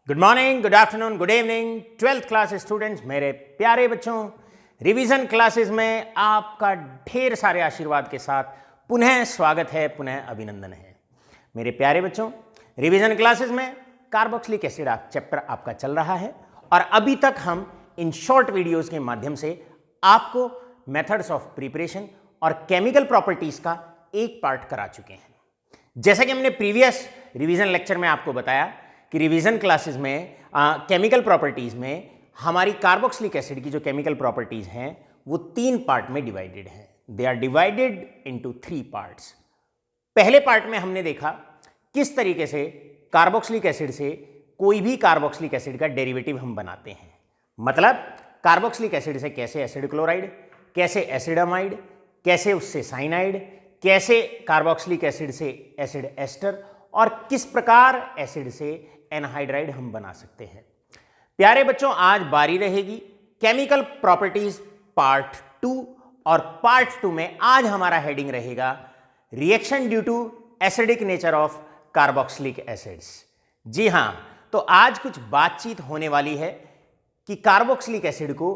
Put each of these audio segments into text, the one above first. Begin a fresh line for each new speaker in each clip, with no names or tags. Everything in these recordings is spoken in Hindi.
Good morning, good afternoon, good evening 12th class students, मेरे प्यारे बच्चों। रिवीजन क्लासेस में आपका ढेर सारे आशीर्वाद के साथ पुनः स्वागत है, पुनः अभिनंदन है। मेरे प्यारे बच्चों, रिवीजन क्लासेस में कार्बोक्सिलिक एसिड चैप्टर आपका चल रहा है और अभी तक हम इन शॉर्ट वीडियोस के माध्यम से आपको मेथड्स ऑफ प्रिपरेशन और केमिकल प्रॉपर्टीज का एक पार्ट करा चुके हैं। जैसा कि हमने प्रीवियस रिवीजन लेक्चर में आपको बताया कि रिवीजन क्लासेस में केमिकल प्रॉपर्टीज में हमारी कार्बोक्सिलिक एसिड की जो केमिकल प्रॉपर्टीज हैं वो 3 पार्ट में डिवाइडेड हैं। They are divided into 3 parts. पहले पार्ट में हमने देखा किस तरीके से कार्बोक्सिलिक एसिड से कोई भी कार्बोक्सिलिक एसिड का डेरिवेटिव हम बनाते हैं। मतलब कार्बोक्सिलिक एसिड से कैसे एसिड क्लोराइड, कैसे एसिड अमाइड, कैसे उससे साइनाइड, कैसे कार्बोक्सिलिक एसिड से एसिड एस्टर और किस प्रकार एसिड से एनहाइड्राइड हम बना सकते हैं। प्यारे बच्चों, आज बारी रहेगी केमिकल प्रॉपर्टीज पार्ट 2 और पार्ट 2 में आज हमारा हेडिंग रहेगा reaction due to acidic nature of carboxylic acids. जी हां, तो आज कुछ बातचीत होने वाली है कि कार्बोक्सिलिक एसिड को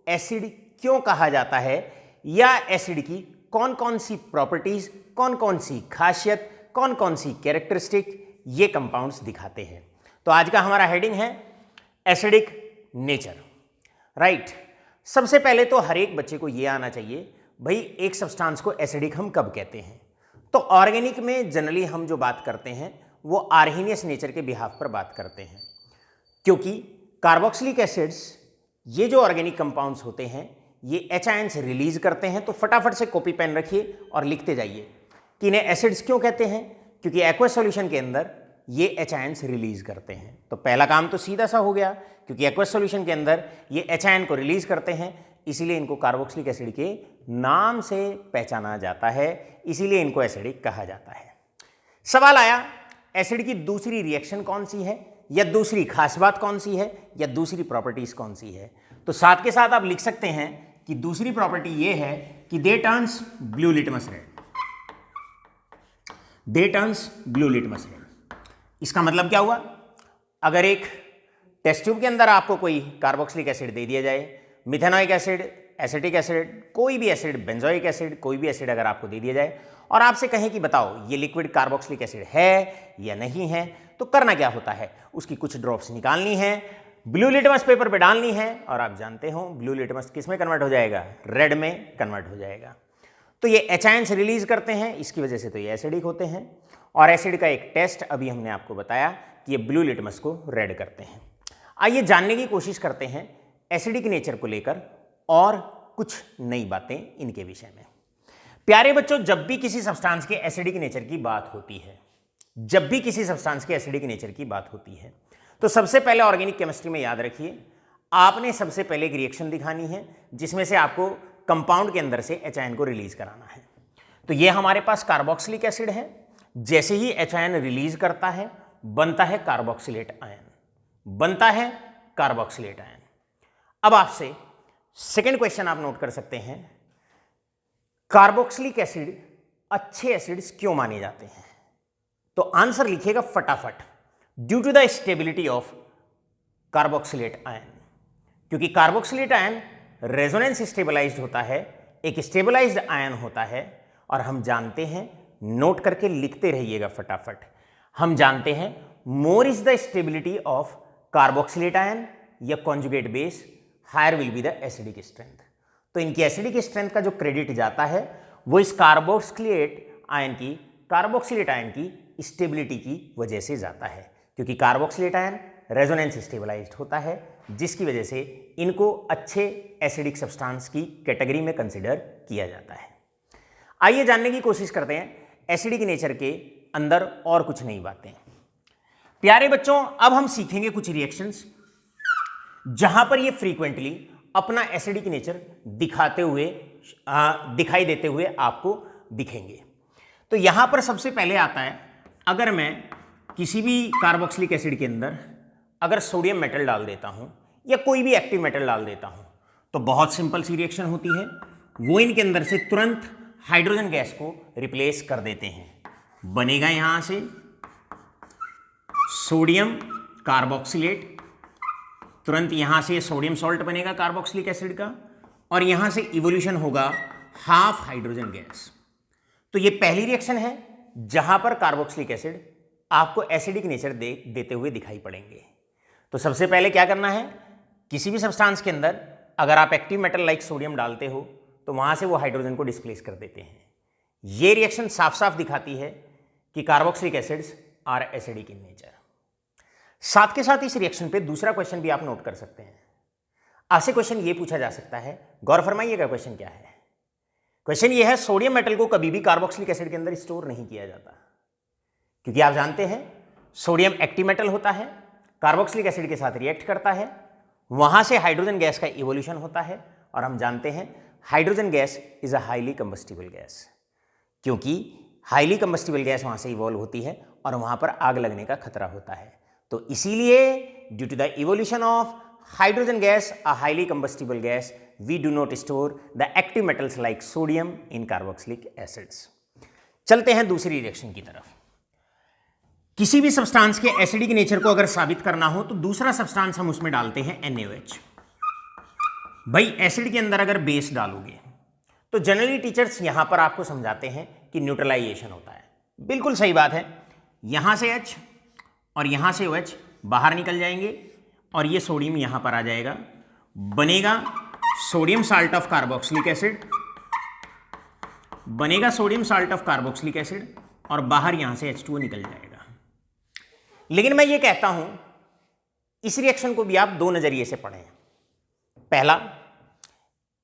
एसिड क्यों कहा जाता है या एसिड की कौन कौन सी प्रॉपर्टीज, कौन कौन सी खासियत, कौन कौन सी कैरेक्टरिस्टिक ये कंपाउंड्स दिखाते हैं। तो आज का हमारा हेडिंग है एसिडिक नेचर। राइट। सबसे पहले तो हर एक बच्चे को ये आना चाहिए भाई एक सब्सटेंस को एसिडिक हम कब कहते हैं। तो ऑर्गेनिक में जनरली हम जो बात करते हैं वो आर्हीनियस नेचर के बिहाफ पर बात करते हैं, क्योंकि कार्बोक्सिलिक एसिड्स ये जो ऑर्गेनिक कंपाउंड्स होते हैं ये एच आयन्स रिलीज करते हैं। तो फटाफट से कॉपी पेन रखिए और लिखते जाइए कि इन्हें एसिड्स क्यों कहते हैं, क्योंकि एक्वस सॉल्यूशन के अंदर ये एच आयन्स रिलीज करते हैं। तो पहला काम तो सीधा सा हो गया, क्योंकि एक्वस सॉल्यूशन के अंदर ये एच आयन को रिलीज करते हैं, इसीलिए इनको कार्बोक्सिलिक एसिड के नाम से पहचाना जाता है, इसीलिए इनको एसिडिक कहा जाता है। सवाल आया एसिड की दूसरी रिएक्शन कौन सी है, या दूसरी खास बात कौन सी है, या दूसरी प्रॉपर्टीज कौन सी है। तो साथ के साथ आप लिख सकते हैं कि दूसरी प्रॉपर्टी ये है कि दे टर्न्स ब्लू लिटमस रेड। दे टर्न्स ब्लू लिटमस रेड। इसका मतलब क्या हुआ, अगर एक टेस्ट ट्यूब के अंदर आपको कोई कार्बोक्सिलिक एसिड दे दिया जाए, मिथेनोइक एसिड, एसिटिक एसिड, कोई भी एसिड, बेंजोइक एसिड, कोई भी एसिड अगर आपको दे दिया जाए और आपसे कहें कि बताओ ये लिक्विड कार्बोक्सिलिक एसिड है या नहीं है, तो करना क्या होता है, उसकी कुछ ड्रॉप्स निकालनी है, ब्लू लिटमस पेपर पे डालनी है और आप जानते हो ब्लू लिटमस किस में कन्वर्ट हो जाएगा, रेड में कन्वर्ट हो जाएगा। तो ये एच आयन्स रिलीज करते हैं, इसकी वजह से तो ये एसिडिक होते हैं। और एसिड का एक टेस्ट अभी हमने आपको बताया कि ये ब्लू लिटमस को रेड करते हैं। आइए जानने की कोशिश करते हैं एसिडिक नेचर को लेकर और कुछ नई बातें इनके विषय में। प्यारे बच्चों, जब भी किसी सब्सटेंस के एसिडिक नेचर की बात होती है, जब भी किसी सब्सटेंस के एसिडिक नेचर की बात होती है, तो सबसे पहले ऑर्गेनिक केमिस्ट्री में याद रखिए आपने सबसे पहले एक रिएक्शन दिखानी है जिसमें से आपको कंपाउंड के अंदर से एच आयन को रिलीज कराना है। तो ये हमारे पास कार्बोक्सिलिक एसिड है, जैसे ही एच आयन रिलीज करता है बनता है कार्बोक्सिलेट आयन, बनता है कार्बोक्सिलेट आयन। अब आपसे सेकंड क्वेश्चन आप नोट कर सकते हैं, कार्बोक्सिलिक एसिड अच्छे एसिड्स क्यों माने जाते हैं। तो आंसर लिखिएगा फटाफट, due to the stability of carboxylate ion. क्योंकि कार्बोक्सिलेट आयन रेजोनेंस स्टेबलाइज्ड होता है, एक स्टेबलाइज्ड आयन होता है, और हम जानते हैं, नोट करके लिखते रहिएगा फटाफट, हम जानते हैं more is the stability of carboxylate ion या conjugate base, higher will be the acidic strength. तो इनकी एसिडिक स्ट्रेंथ का जो क्रेडिट जाता है वो इस कार्बोक्सिलेट आयन की, कार्बोक्सिलेट आयन की स्टेबिलिटी की वजह से जाता है, क्योंकि कार्बोक्सिलेट आयन रेजोनेंस स्टेबलाइज्ड होता है, जिसकी वजह से इनको अच्छे एसिडिक सब्सटेंस की कैटेगरी में कंसिडर किया जाता है। आइए जानने की कोशिश करते हैं एसिडिक नेचर के अंदर और कुछ नई बातें। प्यारे बच्चों, अब हम सीखेंगे कुछ रिएक्शंस जहां पर ये फ्रीक्वेंटली अपना एसिडिक नेचर दिखाई देते हुए आपको दिखेंगे। तो यहां पर सबसे पहले आता है, अगर मैं किसी भी कार्बोक्सिलिक एसिड के अंदर अगर सोडियम मेटल डाल देता हूं या कोई भी एक्टिव मेटल डाल देता हूं, तो बहुत सिंपल सी रिएक्शन होती है, वो इनके अंदर से तुरंत हाइड्रोजन गैस को रिप्लेस कर देते हैं। बनेगा यहां से सोडियम कार्बोक्सिलेट, तुरंत यहां से सोडियम सॉल्ट बनेगा कार्बोक्सिलिक एसिड का, और यहां से इवोल्यूशन होगा हाफ हाइड्रोजन गैस। तो ये पहली रिएक्शन है जहां पर कार्बोक्सिलिक एसिड आपको एसिडिक नेचर देते हुए दिखाई पड़ेंगे। तो सबसे पहले क्या करना है, किसी भी सब्सटेंस के अंदर अगर आप एक्टिव मेटल लाइक सोडियम डालते हो तो वहां से वो हाइड्रोजन को डिस्प्लेस कर देते हैं। ये रिएक्शन साफ साफ दिखाती है कि carboxylic acids are acidic in nature. साथ के साथ इस रिएक्शन पे दूसरा क्वेश्चन भी आप नोट कर सकते हैं। आपसे क्वेश्चन ये पूछा जा सकता है, गौर फरमाइएगा क्वेश्चन क्या है। क्वेश्चन ये है, सोडियम मेटल को कभी भी कार्बोक्सिलिक एसिड के अंदर स्टोर नहीं किया जाता, क्योंकि आप जानते हैं सोडियम एक्टिव मेटल होता है, कार्बोक्सिलिक एसिड के साथ रिएक्ट करता है, वहां से हाइड्रोजन गैस का इवोल्यूशन होता है, और हम जानते हैं hydrogen gas is a highly combustible gas, क्योंकि हाईली कंबस्टिबल गैस वहां से इवॉल्व होती है और वहां पर आग लगने का खतरा होता है। तो इसीलिए due to the evolution of hydrogen gas, a highly combustible gas, we do not store the active metals like sodium in carboxylic acids. चलते हैं दूसरी रिएक्शन की तरफ। किसी भी सब्सटेंस के एसिडिक नेचर को अगर साबित करना हो तो दूसरा सब्सटेंस हम उसमें डालते हैं NaOH। भाई एसिड के अंदर अगर बेस डालोगे तो जनरली टीचर्स यहां पर आपको समझाते हैं कि न्यूट्रलाइजेशन होता है। बिल्कुल सही बात है, यहां से H और यहां से OH बाहर निकल जाएंगे और ये सोडियम यहां पर आ जाएगा, बनेगा sodium salt of carboxylic acid, बनेगा sodium salt of carboxylic acid, और बाहर यहां से H2O निकल जाएगा। लेकिन मैं ये कहता हूं इस रिएक्शन को भी आप दो नजरिए से पढ़ें। पहला,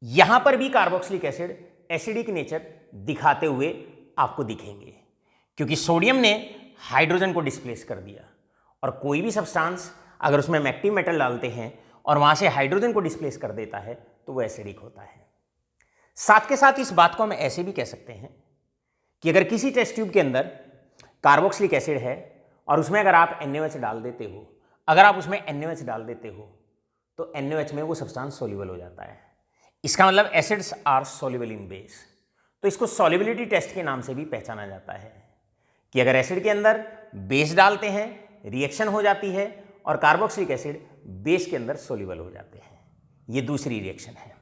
यहां पर भी कार्बोक्सिलिक एसिड एसिडिक नेचर दिखाते हुए आपको दिखेंगे, क्योंकि सोडियम ने हाइड्रोजन को डिस्प्लेस कर दिया, और कोई भी सब्सटेंस अगर उसमें हम एक्टिव मेटल डालते हैं और वहां से हाइड्रोजन को डिस्प्लेस कर देता है तो वो एसिडिक होता है। साथ के साथ इस बात को हम ऐसे भी कह सकते हैं कि अगर किसी टेस्ट ट्यूब के अंदर कार्बोक्सिलिक एसिड है और उसमें अगर आप NaOH डाल देते हो, अगर आप उसमें NaOH डाल देते हो तो NaOH में वो सब्सटेंस सोल्यूबल हो जाता है। इसका मतलब acids are soluble in base. तो इसको सॉल्युबिलिटी टेस्ट के नाम से भी पहचाना जाता है कि अगर एसिड के अंदर बेस डालते हैं, रिएक्शन हो जाती है और कार्बोक्सिलिक एसिड बेस के अंदर सोल्यूबल हो जाते हैं। ये दूसरी रिएक्शन है।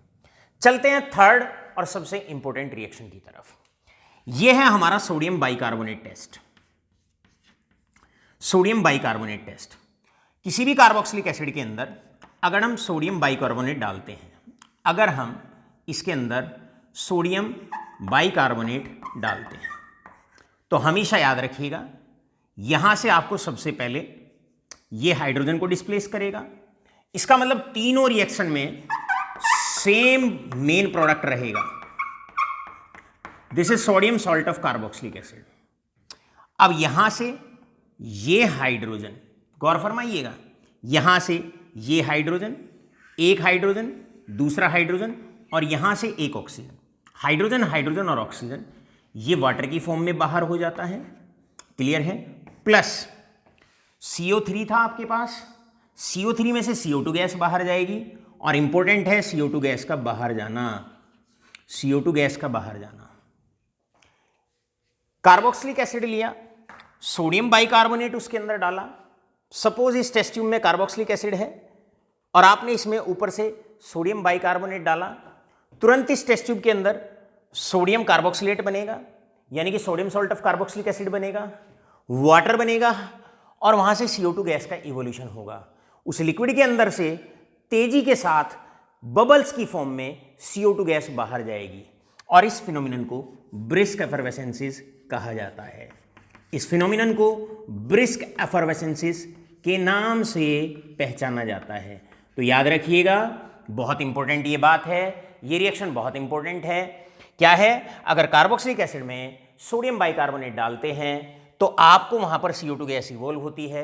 चलते हैं थर्ड और सबसे इंपॉर्टेंट रिएक्शन की तरफ। यह है हमारा sodium bicarbonate test. Sodium bicarbonate test, किसी भी कार्बोक्सिलिक एसिड के अंदर अगर हम सोडियम बाइकार्बोनेट डालते हैं, अगर हम इसके अंदर सोडियम बाइकार्बोनेट डालते हैं तो हमेशा याद रखिएगा यहां से आपको सबसे पहले ये हाइड्रोजन को डिस्प्लेस करेगा। इसका मतलब तीनों रिएक्शन में सेम मेन प्रोडक्ट रहेगा। This is sodium salt of carboxylic acid. अब यहां से ये हाइड्रोजन, गौर फरमाइएगा, यहां से ये हाइड्रोजन, एक हाइड्रोजन, दूसरा हाइड्रोजन, और यहां से एक ऑक्सीजन। हाइड्रोजन हाइड्रोजन और ऑक्सीजन ये वाटर की फॉर्म में बाहर हो जाता है, क्लियर है। प्लस CO3 था आपके पास, CO3 में से CO2 गैस बाहर जाएगी, और इंपॉर्टेंट है CO2 गैस का बाहर जाना, CO2 गैस का बाहर जाना। कार्बोक्सिलिक एसिड लिया, सोडियम बाइकार्बोनेट उसके अंदर डाला। सपोज इस टेस्ट ट्यूब में कार्बोक्सिलिक एसिड है और आपने इसमें ऊपर से सोडियम बाइकार्बोनेट डाला, तुरंत इस टेस्ट ट्यूब के अंदर सोडियम कार्बोक्सिलेट बनेगा, यानी कि sodium salt of carboxylic acid बनेगा, वाटर बनेगा, और वहां से CO2 गैस का इवोल्यूशन होगा। उस लिक्विड के अंदर से तेजी के साथ बबल्स की फॉर्म में CO2 गैस बाहर जाएगी, और इस फिनोमिनन को ब्रिस्क एफरवेसेंसिस कहा जाता है। इस फिनोमिनन को ब्रिस्क एफरवेसेंसिस के नाम से पहचाना जाता है। तो याद रखिएगा, बहुत इंपॉर्टेंट ये बात है, ये रिएक्शन बहुत इंपॉर्टेंट है। क्या है, अगर कार्बोक्सिलिक एसिड में सोडियम बाइकार्बोनेट डालते हैं तो आपको वहां पर CO2 गैस इवोल्व होती है,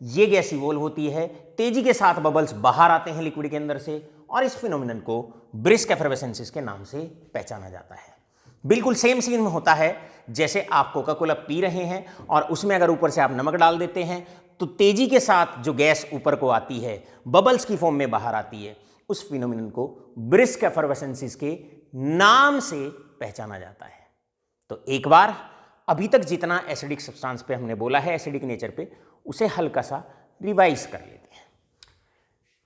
ये गैस इवोल्व होती है, तेजी के साथ बबल्स बाहर आते हैं लिक्विड के अंदर से, और इस फिनोमिनन को ब्रिस्क एफरवेसेंसिस के नाम से पहचाना जाता है। बिल्कुल सेम सीन में होता है जैसे आप कोका कोला पी रहे हैं और उसमें अगर ऊपर से आप नमक डाल देते हैं तो तेजी के साथ जो गैस ऊपर को आती है, बबल्स की फॉर्म में बाहर आती है, उस फिनोमिनन को ब्रिस्क एफरवेसेंसिस के नाम से पहचाना जाता है। तो एक बार अभी तक जितना एसिडिक सब्सटेंस पे हमने बोला है, एसिडिक नेचर पे, उसे हल्का सा रिवाइज कर लेते हैं।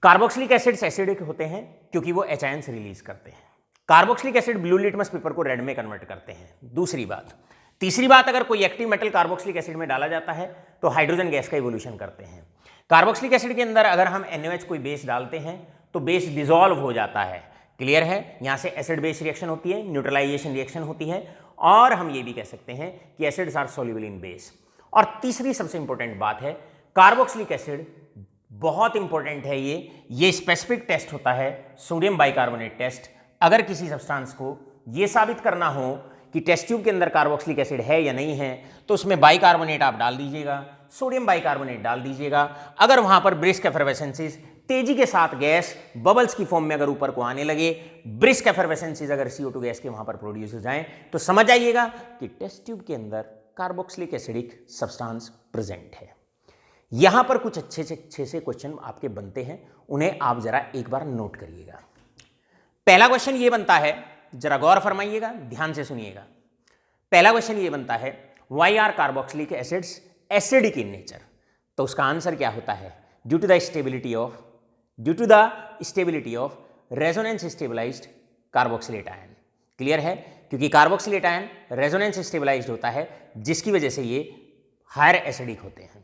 कार्बोक्सिलिक एसिड्स एसिडिक होते हैं क्योंकि वो H आयंस रिलीज करते हैं। Carboxylic acid blue litmus paper को रेड में कन्वर्ट करते हैं, दूसरी बात। तीसरी बात, अगर कोई एक्टिव मेटल कार्बोक्सिलिक एसिड में डाला जाता है तो हाइड्रोजन गैस का इवोल्यूशन करते हैं। कार्बोक्सिलिक एसिड के अंदर अगर हम NaOH कोई बेस डालते हैं तो बेस डिसॉल्व हो जाता है। क्लियर है? यहां से एसिड बेस रिएक्शन होती है, न्यूट्रलाइजेशन रिएक्शन होती है, और हम ये भी कह सकते हैं कि acids are soluble in base. और तीसरी सबसे इंपॉर्टेंट बात है, कार्बोक्सिलिक एसिड बहुत इंपॉर्टेंट है, ये स्पेसिफिक टेस्ट होता है सोडियम बाइकार्बोनेट टेस्ट। अगर किसी सब्सटेंस को ये साबित करना हो कि टेस्ट ट्यूब के अंदर कार्बोक्सिलिक एसिड है या नहीं है तो उसमें बाइकार्बोनेट आप डाल दीजिएगा, सोडियम बाइकार्बोनेट डाल दीजिएगा। अगर वहां पर ब्रिस्क एफरवेसेंसेस, तेजी के साथ गैस बबल्स की फॉर्म में अगर ऊपर को आने लगे, ब्रिस्क एफरवेसेंसेस अगर CO2 गैस के वहां पर प्रोड्यूस हो जाएं, तो समझ आइएगा कि टेस्ट ट्यूब के अंदर कार्बोक्सिलिक एसिडिक सब्सटेंस प्रेजेंट है। यहां पर कुछ अच्छे से क्वेश्चन आपके बनते हैं, उन्हें आप जरा एक बार नोट करिएगा। पहला क्वेश्चन ये बनता है, जरा गौर फरमाइएगा, ध्यान से सुनिएगा। पहला क्वेश्चन ये बनता है, why are carboxylic acids acidic in nature? तो उसका आंसर क्या होता है? Due to the stability of resonance stabilized carboxylate ion. Clear है? क्योंकि कार्बोक्सिलेट आयन रेजोनेंस स्टेबलाइज्ड होता है, जिसकी वजह से ये हायर एसिडिक होते हैं।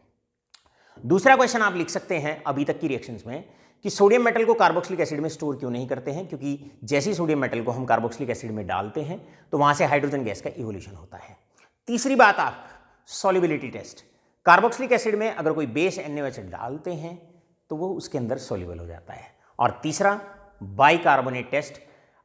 दूसरा क्वेश्चन आप लिख सकते हैं अभी तक की रिएक्शंस में कि सोडियम मेटल को कार्बोक्सिलिक एसिड में स्टोर क्यों नहीं करते हैं? क्योंकि जैसे ही सोडियम मेटल को हम कार्बोक्सिलिक एसिड में डालते हैं तो वहां से हाइड्रोजन गैस का इवोल्यूशन होता है। तीसरी बात, आप सॉल्युबिलिटी टेस्ट, कार्बोक्सिलिक एसिड में अगर कोई बेस NaOH डालते हैं तो वो उसके अंदर सॉल्युबल हो जाता है। और तीसरा, बाइकार्बोनेट टेस्ट,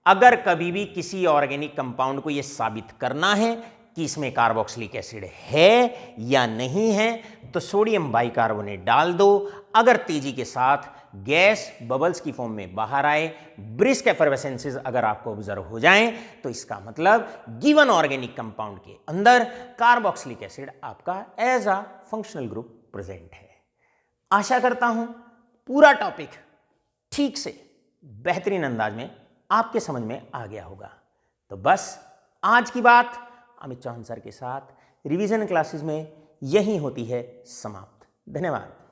अगर कभी भी किसी ऑर्गेनिक कंपाउंड को यह साबित करना है कि इसमें कार्बोक्सिलिक एसिड है या नहीं है तो सोडियम बाइकार्बोनेट डाल दो। अगर तेजी के साथ गैस बबल्स की फॉर्म में बाहर आए, ब्रिस्क एफरवेसेंसेस अगर आपको ऑब्जर्व हो जाएं, तो इसका मतलब गिवन ऑर्गेनिक कंपाउंड के अंदर कार्बोक्सिलिक एसिड आपका as a functional group present है। आशा करता हूं पूरा टॉपिक ठीक से बेहतरीन अंदाज में आपके समझ में आ गया होगा। तो बस आज की बात अमित चौहान सर के साथ रिवीजन क्लासेस में यही होती है समाप्त। धन्यवाद।